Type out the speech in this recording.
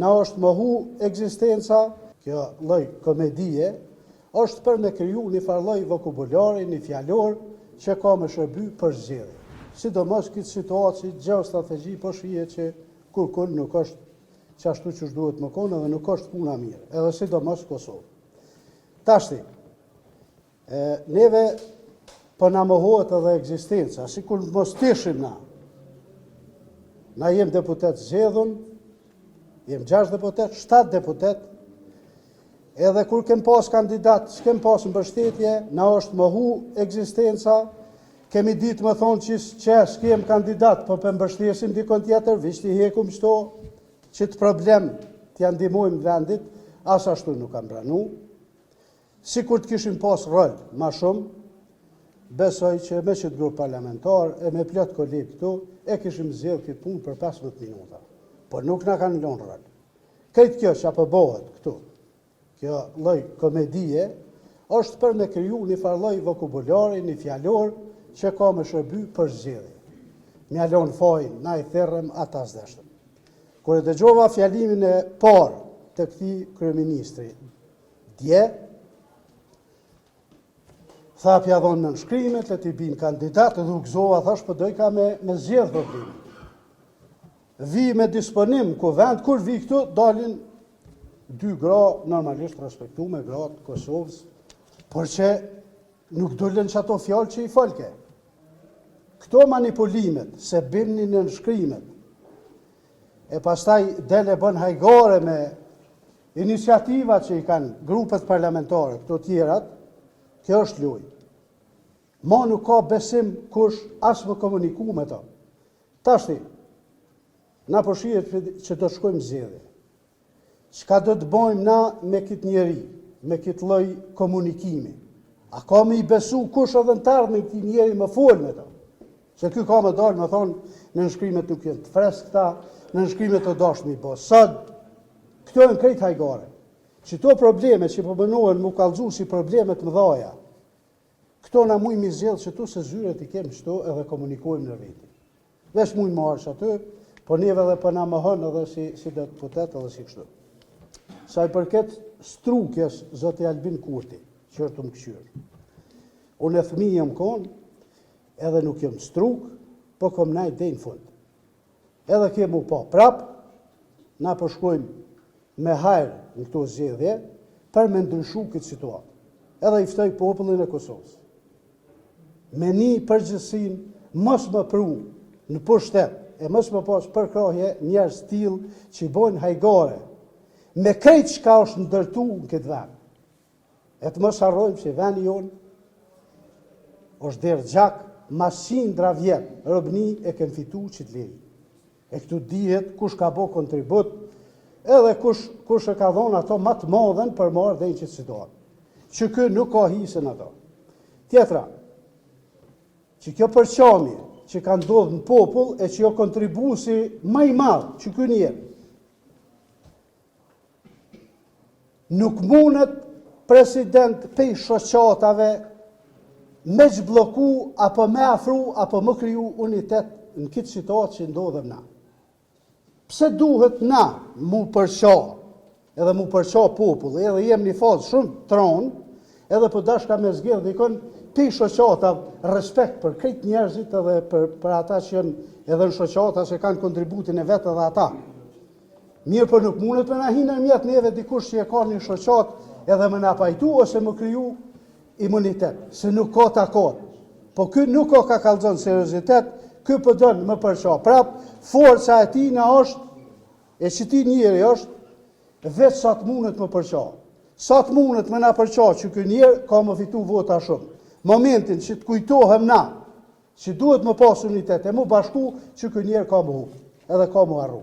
na është mohu ekzistenca, kjo lloj komedie, është për me kriju një farloj vokabulari, një fjalor që ka me shërby për zgjedhje. Sidomos këtë situatë, gjeostrategji po shihet që kurkun nuk është qashtu që duhet më konë dhe nuk është puna mirë, edhe sidomos Kosovë. Tashti, neve po na mohohet edhe ekzistenca, sikur mos tishim na. Na jem deputet zgjedhun, jem 6 deputet, 7 deputet, edhe kur kem pas kandidat, s'kem pas mbështetje, na është mohu ekzistenca, kemi ditë më thonë që s'kem kandidat, po për mbështesim dikon tjetër, vish t'i hekum qëto, që të problem t'ja ndihmojmë vendit, as ashtu nuk kam pranu. Si kur të kishim pas rol ma shumë, besoj që me qëtë grup parlamentar, e me plot kolegë këtu, e kishim zjedhë këtë punë për 15 minuta. Por nuk na kanë lënë rol. Këtë kjo që apo bëhet këtu, kjo lloj komedie, është për me kriju një farloj vokabulari, një fjalor që ka me shërby për zgjedhje. Mjalon fajin, na i therrem ata s'deshtëm. Kur e dëgjova fjalimin e parë të këtij kryeministri, dje, tha pja dhonë në nënshkrimet, le t'i bin kandidat, edhe u gëzova, thash, po dojka me zgjedh problemin. Vi me disponim ku vend, kur vi këtu, dalin 2 gra normalisht respektume, gratë Kosovës, por që nuk dolën që ato fjallë që i folke. Këto manipulimet, se bimni në nënshkrimet, e pastaj dele bën hajgore me iniciativa që i kanë grupet parlamentare, këto tjerat, kjo është luj. Ma nuk ka besim kush as më komuniku me to. Tashti, na po shihet që do shkojmë zgjedhje. Çka do të bëjmë na me këtë njeri, me këtë lloj komunikimi? A ka me i besu kush edhe në të ardhmen këtij njeri më fol me to? Se ky ka me dalë me thonë, në nënshkrimet nuk janë të freskëta, në nënshkrimet të dashmi po sot, këto janë krejt hajgare. Qëto probleme që po bënohen mu kallëzu si problemet mëdhaja, këto na mujmë i zgjedh që tu se zyret i kemë qëto edhe komunikojmë në rriti. Vesh mujmë marrë që aty, po neve dhe për na më hënë edhe si deputet edhe si kështu. Sa i përket strukjes zoti Albin Kurti, që është më këqyrë. Unë e fëmijë jam konë, edhe nuk jam struk, po kom najt dhe në fund. Edhe kemu pa prap, na përshkojmë me hajrë në këto zgjedhje për me ndryshu këtë situatë. Edhe i ftoj popullin e Kosovës. Me një përgjithësin mos më pru në pushtet e mos më pas përkrahje njerëz tillë që i bojnë hajgare me krejt çka është ndërtu në këtë vend. E të mos harrojmë që vendi jonë është derë gjak, mas qindra vjet, robni e kem fitu që të lejë. E këtu dihet kush ka bo kontribut, edhe kush e ka dhonë ato më të madhen për marrë dhe në qëtë situatë. Që kë nuk ka hisën ato. Tjetra, që kjo përqamje që ka ndodhë në popull e që jo kontribusi më i madh që ky njerë. Nuk mundet president pej shoqatave me zhbloku apo me afru apo më kriju unitet në këtë situatë që ndodhem na. Pse duhet na mu përqa, edhe mu përqa populli, edhe jem një fazë shumë tronë, edhe për dashka me zgjedh dikon pi shoqata respekt për krejt njerëzit edhe për ata që janë edhe në shoqata që kanë kontributin e vetë edhe ata. Mirë për nuk mundet me na hinë në mjetë neve dikush që e ka një shoqat edhe me na pajtu ose më kriju imunitet, se nuk ka takat. Po ky nuk ka kallëzon seriozitet, ky po don më përqa. Prap, forca e tij na është, e që ti njeri është, vetë sa të mundet më përqa. Sa të mundet me na përqa që ky njerë ka më fitu vota shumë. Momentin që të kujtohem na, që duhet më pas unitet, e më bashku që ky njerë ka më hu, edhe ka më arru.